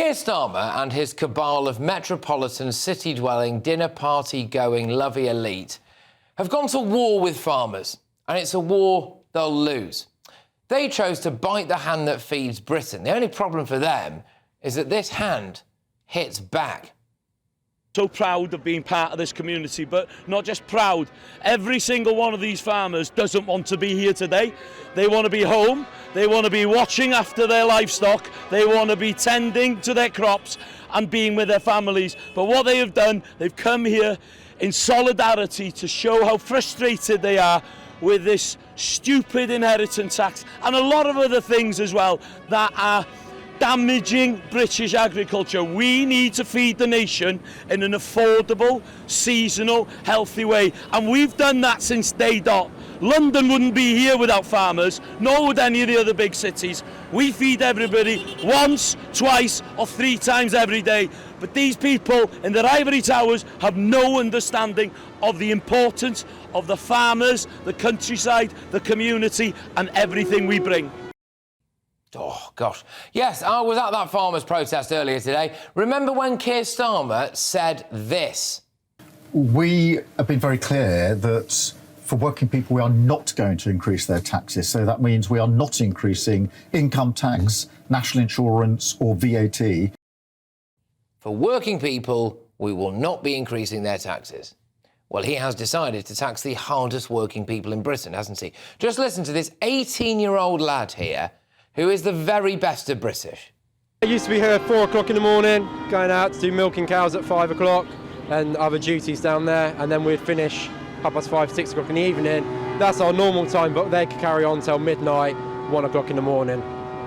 Keir Starmer and his cabal of metropolitan, city-dwelling, dinner-party-going, luvvie elite have gone to war with farmers, and it's a war they'll lose. They chose to bite the hand that feeds Britain. The only problem for them is that this hand hits back. So proud of being part of this community, but not just proud. Every single one of these farmers doesn't want to be here today. They want to be home, they want to be watching after their livestock, they want to be tending to their crops and being with their families. But what they have done, they've come here in solidarity to show how frustrated they are with this stupid inheritance tax and a lot of other things as well that are damaging British agriculture. We need to feed the nation in an affordable, seasonal, healthy way. And we've done that since day dot. London wouldn't be here without farmers, nor would any of the other big cities. We feed everybody once, twice, or 3 times every day. But these people in their ivory towers have no understanding of the importance of the farmers, the countryside, the community, and everything we bring. Oh, gosh. Yes, I was at that farmers' protest earlier today. Remember when Keir Starmer said this? We have been very clear that for working people, we are not going to increase their taxes. So that means we are not increasing income tax, national insurance or VAT. For working people, we will not be increasing their taxes. Well, he has decided to tax the hardest working people in Britain, hasn't he? Just listen to this 18-year-old lad here who is the very best of British. I used to be here at 4 o'clock in the morning, going out to do milking cows at 5 o'clock and other duties down there, and then we'd finish 5:30, 6 o'clock in the evening. That's our normal time, but they could carry on till midnight, 1 o'clock in the morning.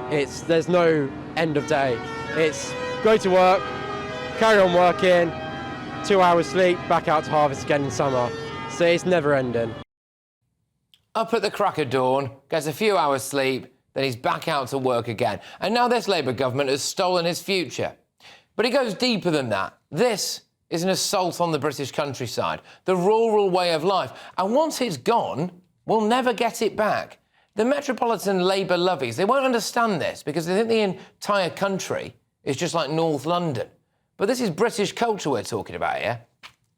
There's no end of day. It's go to work, carry on working, 2 hours sleep, back out to harvest again in summer. So it's never ending. Up at the crack of dawn, gets a few hours sleep, then he's back out to work again. And now this Labour government has stolen his future. But it goes deeper than that. This is an assault on the British countryside, the rural way of life. And once it's gone, we'll never get it back. The metropolitan Labour lovies, they won't understand this because they think the entire country is just like North London. But this is British culture we're talking about here.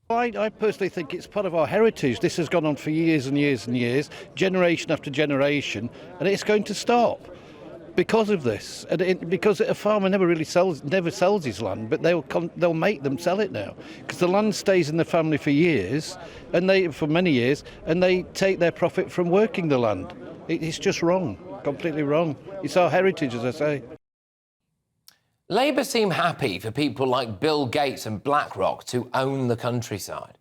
I personally think it's part of our heritage. This has gone on for years and years and years, generation after generation, and it's going to stop because of this. And because a farmer never sells his land, but they'll make them sell it now because the land stays in the family for years, and for many years, and they take their profit from working the land. It's just wrong, completely wrong. It's our heritage, as I say. Labour seem happy for people like Bill Gates and BlackRock to own the countryside.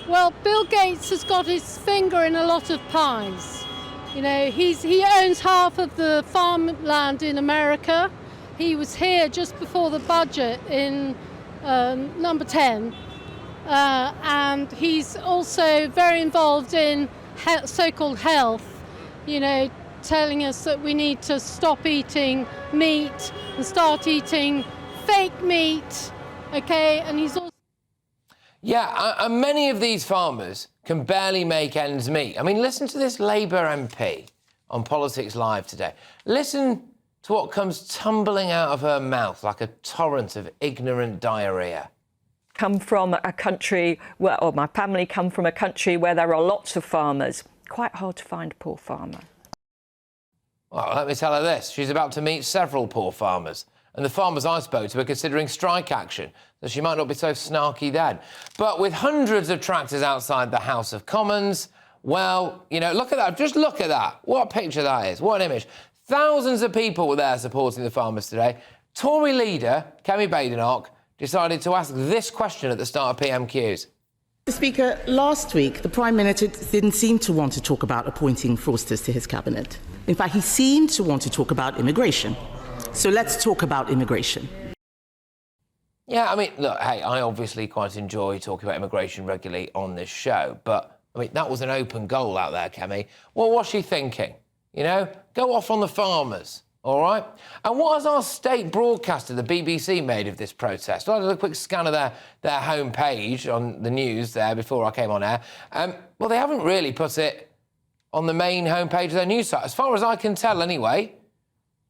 Well, Bill Gates has got his finger in a lot of pies. You know, he owns half of the farmland in America. He was here just before the budget in number 10. And he's also very involved in so-called health, you know, telling us that we need to stop eating meat and start eating fake meat, okay? And he's also... Yeah, and many of these farmers can barely make ends meet. I mean, listen to this Labour MP on Politics Live today. Listen to what comes tumbling out of her mouth like a torrent of ignorant diarrhea. Come from a country where, or my family come from a country where there are lots of farmers. Quite hard to find a poor farmer. Well, let me tell her this. She's about to meet several poor farmers. And the farmers I spoke to are considering strike action, so she might not be so snarky then. But with hundreds of tractors outside the House of Commons, well, you know, look at that. Just look at that. What a picture that is. What an image. Thousands of people were there supporting the farmers today. Tory leader, Kemi Badenoch, decided to ask this question at the start of PMQs. Mr. Speaker, last week the Prime Minister didn't seem to want to talk about appointing fraudsters to his cabinet. In fact, he seemed to want to talk about immigration. So let's talk about immigration. Yeah, I mean, look, hey, I obviously quite enjoy talking about immigration regularly on this show, but, I mean, that was an open goal out there, Kemi. What was she thinking? You know, go off on the farmers, all right? And what has our state broadcaster, the BBC, made of this protest? I did a quick scan of their homepage on the news there before I came on air. Well, they haven't really put it on the main homepage of their news site. As far as I can tell, anyway,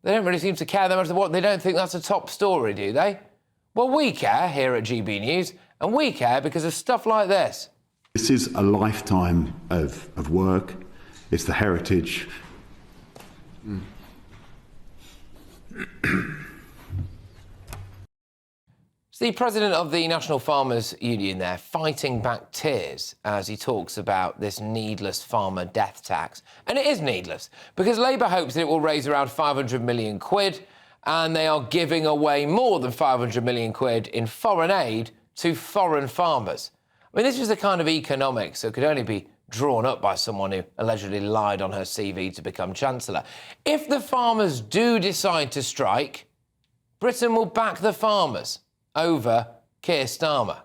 They don't really seem to care that much. They don't think that's a top story, do they? Well, we care here at GB News, and we care because of stuff like this. This is a lifetime of work. It's the heritage. It's the president of the National Farmers Union there fighting back tears as he talks about this needless farmer death tax. And it is needless because Labour hopes that it will raise around 500 million quid, and they are giving away more than 500 million quid in foreign aid to foreign farmers. I mean, this is the kind of economics that could only be drawn up by someone who allegedly lied on her CV to become Chancellor. If the farmers do decide to strike, Britain will back the farmers over Keir Starmer.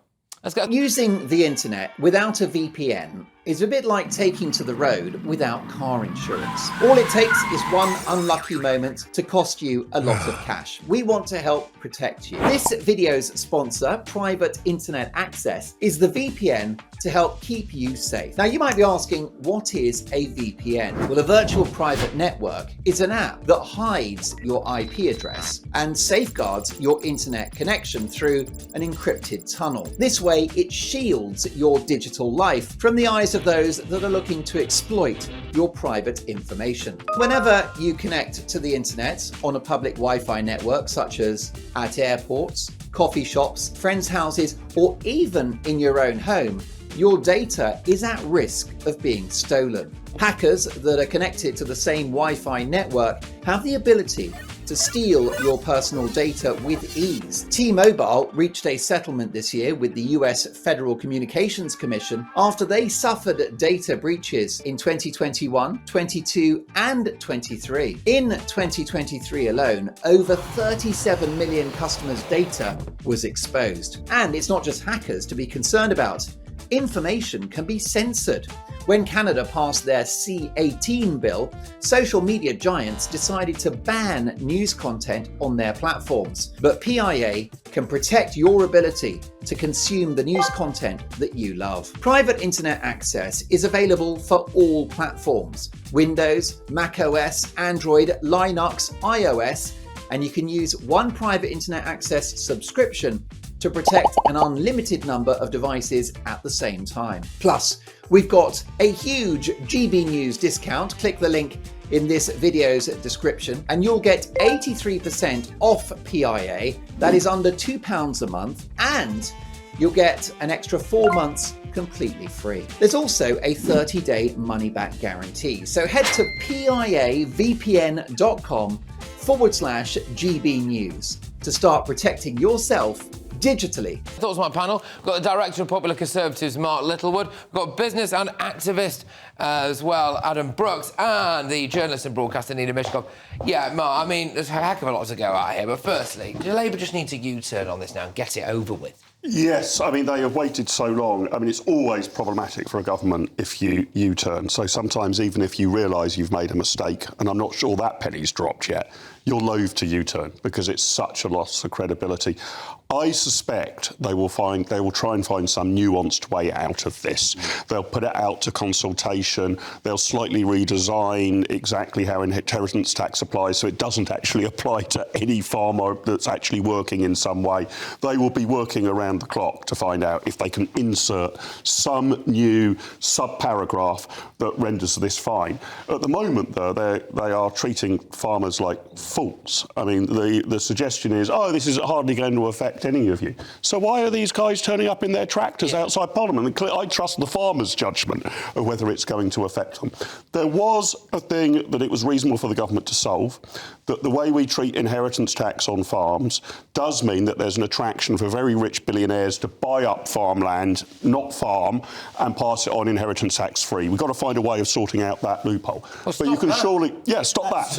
Let's go. Using the internet without a VPN is a bit like taking to the road without car insurance. All it takes is one unlucky moment to cost you a lot of cash. We want to help protect you. This video's sponsor, Private Internet Access, is the VPN to help keep you safe. Now, you might be asking, what is a VPN? Well, a virtual private network is an app that hides your IP address and safeguards your internet connection through an encrypted tunnel. This way, it shields your digital life from the eyes of those that are looking to exploit your private information. Whenever you connect to the internet on a public Wi-Fi network, such as at airports, coffee shops, friends' houses, or even in your own home, your data is at risk of being stolen. Hackers that are connected to the same Wi-Fi network have the ability to steal your personal data with ease. T-Mobile reached a settlement this year with the US Federal Communications Commission after they suffered data breaches in 2021, 22, and 23. In 2023 alone, over 37 million customers' data was exposed. And it's not just hackers to be concerned about. Information can be censored. When Canada passed their C-18 bill, social media giants decided to ban news content on their platforms. But PIA can protect your ability to consume the news content that you love. Private Internet Access is available for all platforms: Windows, macOS, Android, Linux, iOS, and you can use one Private Internet Access subscription to protect an unlimited number of devices at the same time. Plus, we've got a huge GB News discount. Click the link in this video's description and you'll get 83% off PIA. That is under £2 a month, and you'll get an extra 4 months completely free. There's also a 30-day money-back guarantee. So head to piavpn.com/GB News to start protecting yourself digitally. That was my panel. We've got the Director of Popular Conservatives, Mark Littlewood. We've got business and activist as well, Adam Brooks, and the journalist and broadcaster, Nina Mishkov. Yeah, Mark, I mean, there's a heck of a lot to go out here, but firstly, do Labour just need to U-turn on this now and get it over with? Yes, I mean, they have waited so long. I mean, it's always problematic for a government if you U-turn. So sometimes even if you realise you've made a mistake, and I'm not sure that penny's dropped yet, you're loath to U-turn because it's such a loss of credibility. I suspect they will try and find some nuanced way out of this. They'll put it out to consultation. They'll slightly redesign exactly how inheritance tax applies so it doesn't actually apply to any farmer that's actually working in some way. They will be working around the clock to find out if they can insert some new sub-paragraph that renders this fine. At the moment, though, they are treating farmers like fools. I mean, the suggestion is, oh, this is hardly going to affect any of you. So why are these guys turning up in their tractors outside Parliament? I trust the farmers' judgment of whether it's going to affect them. There was a thing that it was reasonable for the government to solve, that the way we treat inheritance tax on farms does mean that there's an attraction for very rich billionaires to buy up farmland, not farm, and pass it on inheritance tax free. We've got to find a way of sorting out that loophole. Well, but you can surely... Yeah, stop that.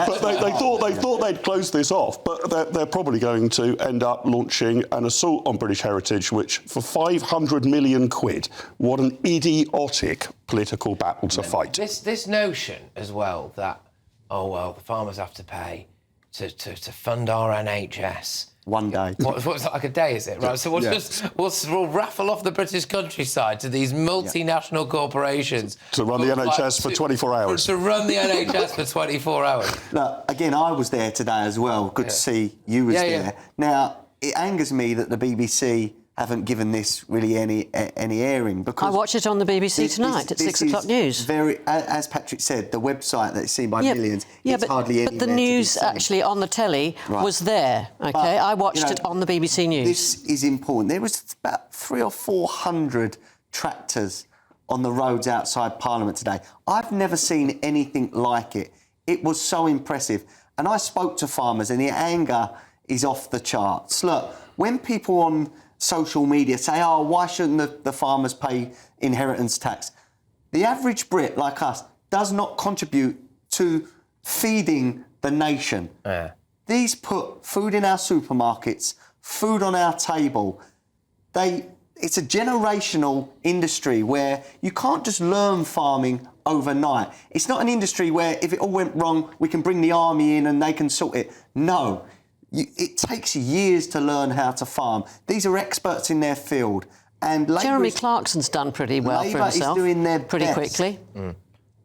But they thought they'd close this off, but they're probably going to end up launching an assault on British heritage, which for 500 million quid, what an idiotic political battle to fight. This notion as well that, oh, well, the farmers have to pay to fund our NHS. One day. What's like a day, is it? Right. So we'll raffle off the British countryside to these multinational corporations to run the NHS for 24 hours. To run the NHS for 24 hours. Look, again, I was there today as well. Good to see you was there. Yeah. Now, it angers me that the BBC haven't given this really any airing, because I watch it on the BBC tonight at 6 o'clock news. Very, as Patrick said, the website that's seen by millions. It's hardly anywhere. But the news actually on the telly was there. Okay, but, I watched it on the BBC News. This is important. There was about 300 or 400 tractors on the roads outside Parliament today. I've never seen anything like it. It was so impressive, and I spoke to farmers, and the anger is off the charts. Look, when people on social media say, oh, why shouldn't the farmers pay inheritance tax? The average Brit, like us, does not contribute to feeding the nation. These put food in our supermarkets, food on our table. It's a generational industry where you can't just learn farming overnight. It's not an industry where if it all went wrong, we can bring the army in and they can sort it. No. It takes years to learn how to farm. These are experts in their field. And Jeremy Clarkson's done pretty well for himself. Labour is doing their pretty best quickly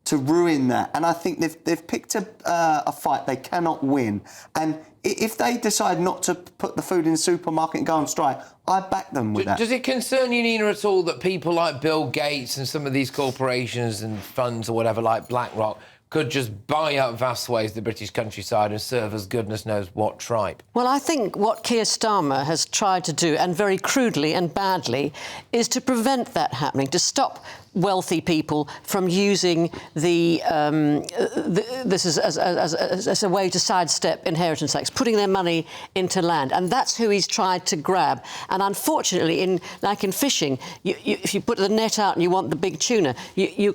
to ruin that. And I think they've picked a fight they cannot win. And if they decide not to put the food in the supermarket and go on strike, I back them with that. Does it concern you, Nina, at all that people like Bill Gates and some of these corporations and funds or whatever, like BlackRock, could just buy up vast swathes of the British countryside and serve as goodness knows what tripe? Well, I think what Keir Starmer has tried to do, and very crudely and badly, is to prevent that happening, to stop wealthy people from using this as a way to sidestep inheritance tax, putting their money into land, and that's who he's tried to grab. And unfortunately, like in fishing, if you put the net out and you want the big tuna, you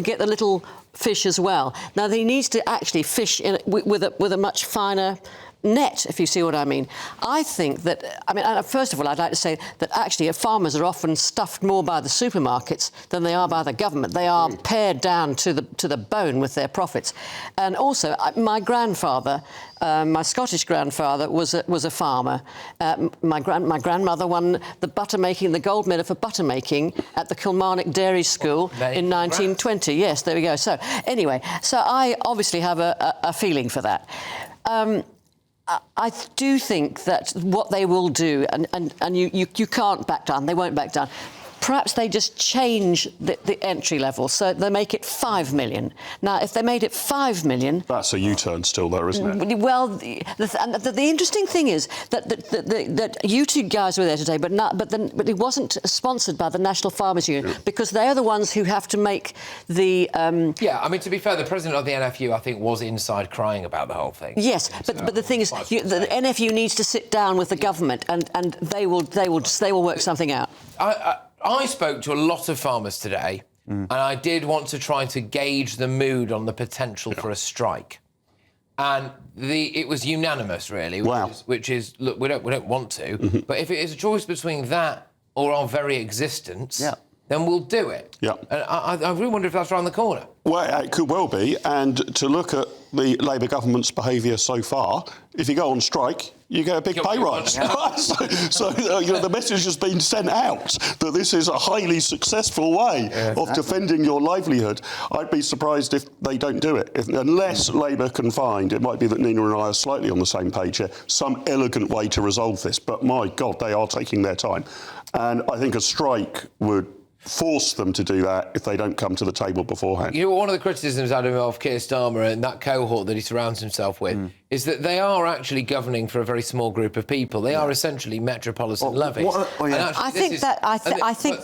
get the little fish as well. Now, he needs to actually fish with a much finer net, if you see what I mean. I think that, first of all, I'd like to say that actually farmers are often stuffed more by the supermarkets than they are by the government. They are pared down to the bone with their profits. And also, my grandfather, my Scottish grandfather, was a farmer. My grandmother won the gold medal for butter making at the Kilmarnock Dairy School in 1920. Yes, there we go. So anyway, I obviously have a feeling for that. I do think that what they will do, and you can't back down, they won't back down. Perhaps they just change the entry level, so they make it 5 million. Now, if they made it 5 million... That's a U-turn still there, isn't it? Well, the interesting thing is that you two guys were there today, but it wasn't sponsored by the National Farmers Union, because they are the ones who have to make the... to be fair, the president of the NFU, I think, was inside crying about the whole thing. Yes, but the thing is, the NFU needs to sit down with the government, and they will work something out. I spoke to a lot of farmers today, and I did want to try to gauge the mood on the potential for a strike. And it was unanimous, really, which is look, we don't want to, but if it is a choice between that or our very existence, then we'll do it. And I really wonder if that's around the corner. Well, it could well be, and to look at the Labour government's behaviour so far, if you go on strike, you get a big pay rise. So the message has been sent out that this is a highly successful way of defending your livelihood. I'd be surprised if they don't do it, unless Labour can find, it might be that Nina and I are slightly on the same page here, some elegant way to resolve this. But my God, they are taking their time. And I think a strike would force them to do that if they don't come to the table beforehand. You know, one of the criticisms of Keir Starmer and that cohort that he surrounds himself with is that they are actually governing for a very small group of people. They are essentially metropolitan levies. I think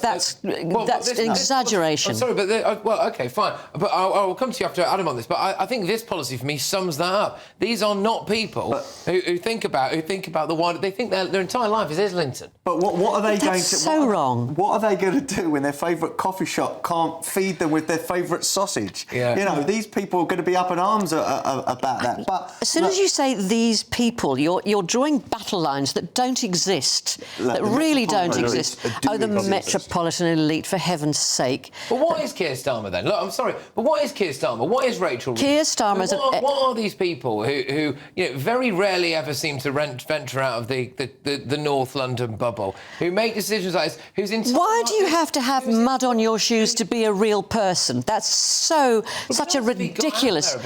that's an exaggeration. I'm sorry, but OK, fine. But I'll come to you after Adam on this. But I think this policy for me sums that up. These are not people who think about the wider. They think their entire life is Islington. But what are they going to? So wrong. What are they going to do when their favourite coffee shop can't feed them with their favourite sausage? You know, these people are going to be up in arms about that. But as soon as you say these people, you're drawing battle lines that don't exist, that really don't exist. Oh, the metropolitan elite, for heaven's sake. But what is Keir Starmer then? Look, I'm sorry, but what is Keir Starmer? What is Rachel? Keir Starmer is... What are these people who very rarely ever seem to venture out of the North London bubble, who make decisions like this, Why do you have to have mud on your shoes to be a real person? That's such a ridiculous...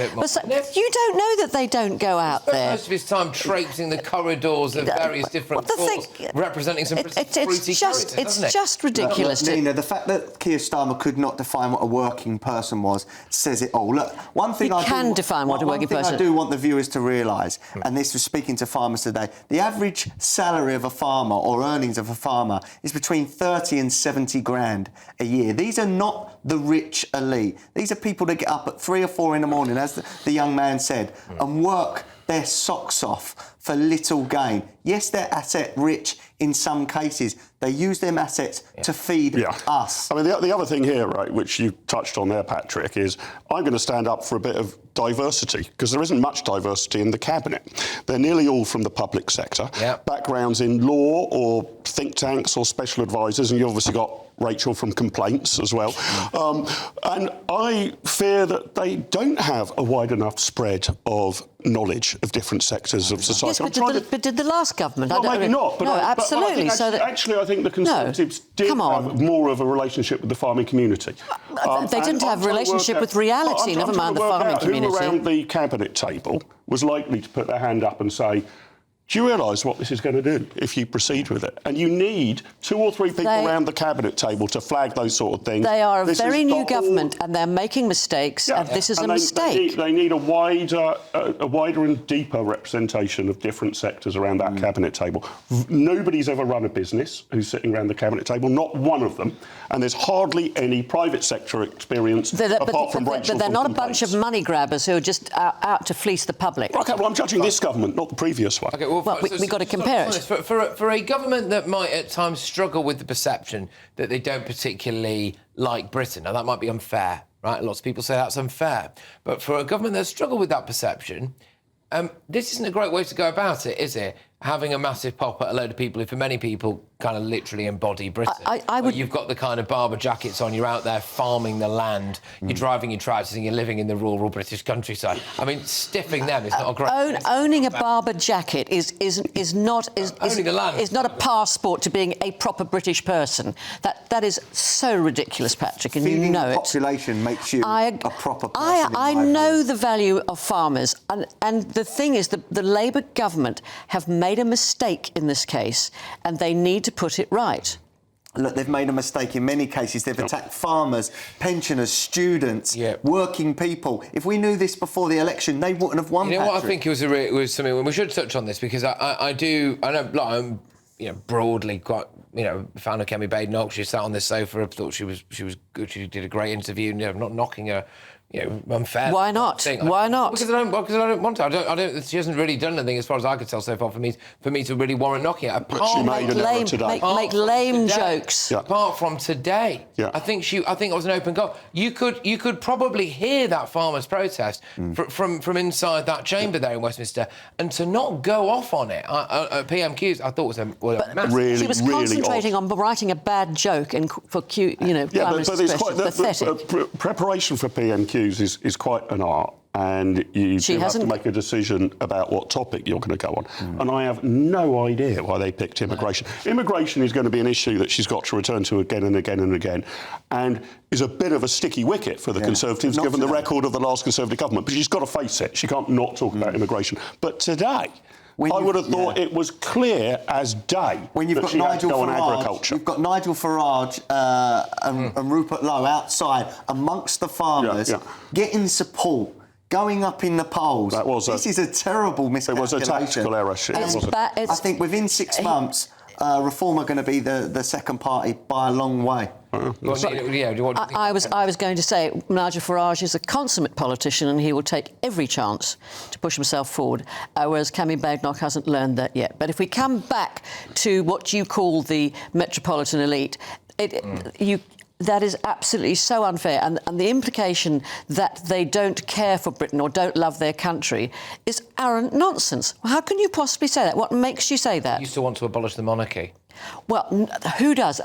You don't know that they don't go out there. Most of his time traipsing the corridors of various different courts, representing some fruity characters, it's just ridiculous. Nina, the fact that Keir Starmer could not define what a working person was says it all. Look, one thing I do want the viewers to realise, and this was speaking to farmers today, the average salary of a farmer or earnings of a farmer is between 30 and 70 grand a year. These are not the rich elite. These are people that get up at 3 or 4 in the morning, as the young man said, and work their socks off for little gain. Yes, they're asset rich in some cases. They use them assets to feed us. I mean, the other thing here, right, which you touched on there, Patrick, is I'm going to stand up for a bit of diversity, because there isn't much diversity in the cabinet. They're nearly all from the public sector, backgrounds in law or think tanks or special advisors, and you've obviously got Rachel from complaints as well. And I fear that they don't have a wide enough spread of knowledge of different sectors of society. Yes, but did the last government? Well, maybe not. But absolutely. I think the Conservatives did have more of a relationship with the farming community. They didn't have a relationship with reality, never mind the farming community. Who around the cabinet table was likely to put their hand up and say, do you realise what this is going to do if you proceed with it? And you need 2 or 3 people around the cabinet table to flag those sort of things. They are a very new government and they're making mistakes, and this is a mistake. They need a wider and deeper representation of different sectors around that cabinet table. Nobody's ever run a business who's sitting around the cabinet table, not one of them. And there's hardly any private sector experience apart from Rachel. But they're not a bunch of money grabbers who are just out to fleece the public. OK, well, I'm judging this government, not the previous one. Okay, well, we've got to compare it. For a government that might at times struggle with the perception that they don't particularly like Britain, now that might be unfair, right? Lots of people say that's unfair. But for a government that struggle with that perception, this isn't a great way to go about it, is it? Having a massive pop at a load of people who, for many people, kind of literally embody Britain. You've got the kind of Barber jackets on, you're out there farming the land, you're driving your tractors and you're living in the rural British countryside. I mean, stiffing them is not a great... Owning a Barber jacket is not a passport to being a proper British person. That is so ridiculous, Patrick, and you know it. Population makes you a proper person. I know the value of farmers, and the thing is, the Labour government have made a mistake in this case, and they need to put it right. Look, they've made a mistake in many cases. They've attacked farmers, pensioners, students, working people. If we knew this before the election, they wouldn't have won. You know what I think it was something. We should touch on this because I know, like, I'm broadly quite fan of Kemi Badenoch. She sat on this sofa. I thought she was good. She did a great interview. Not knocking her. Unfair. Why not? Why not? Because I don't want to. I don't. She hasn't really done anything, as far as I could tell so far, for me to really warrant knocking her. Make lame jokes. Apart from today, I think it was an open goal. You could probably hear that farmers' protest from inside that chamber there in Westminster, and to not go off on it at PMQs, I thought was a massive. She was concentrating on writing a bad joke for Prime Minister's pathetic. Preparation for PMQs is quite an art, and you do have to make a decision about what topic you're going to go on. And I have no idea why they picked immigration. Immigration is going to be an issue that she's got to return to again and again and again, and is a bit of a sticky wicket for the Conservatives, given the record of the last Conservative government. But she's got to face it. She can't not talk about immigration. But today, I would have thought it was clear as day when you've got Nigel Farage, you've got Nigel Farage and Rupert Lowe outside amongst the farmers, getting support, going up in the polls. This is a terrible miscalculation. It was a tactical error. I think within 6 months, Reform are going to be the second party by a long way. I was going to say Nigel Farage is a consummate politician and he will take every chance to push himself forward, whereas Kemi Badenoch hasn't learned that yet. But if we come back to what you call the metropolitan elite, That is absolutely so unfair. And the implication that they don't care for Britain or don't love their country is arrant nonsense. How can you possibly say that? What makes you say that? You used to want to abolish the monarchy. Well, who does?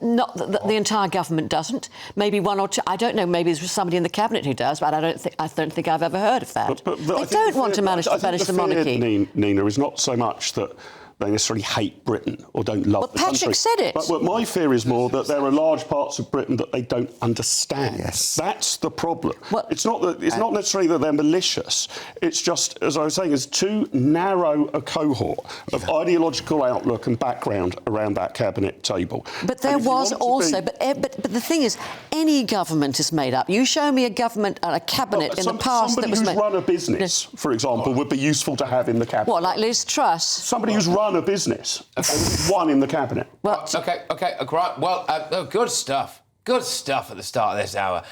Not the entire government doesn't. Maybe one or two. I don't know. Maybe there's somebody in the cabinet who does, but I don't think I've ever heard of that. But they don't want to abolish the monarchy. Nina, is not so much that they necessarily hate Britain or don't love the country. Patrick said it. But my fear is more that there are large parts of Britain that they don't understand. Yes. That's the problem. Well, it's not not necessarily that they're malicious. It's just, as I was saying, it's too narrow a cohort of ideological outlook and background around that cabinet table. But there was also, but the thing is, any government is made up. You show me a government and a cabinet in the past that was made. Somebody who's run a business, for example, would be useful to have in the cabinet. What, like Liz Truss? Somebody who's run a business and one in the cabinet. Well, OK, right. Well, good stuff. Good stuff at the start of this hour.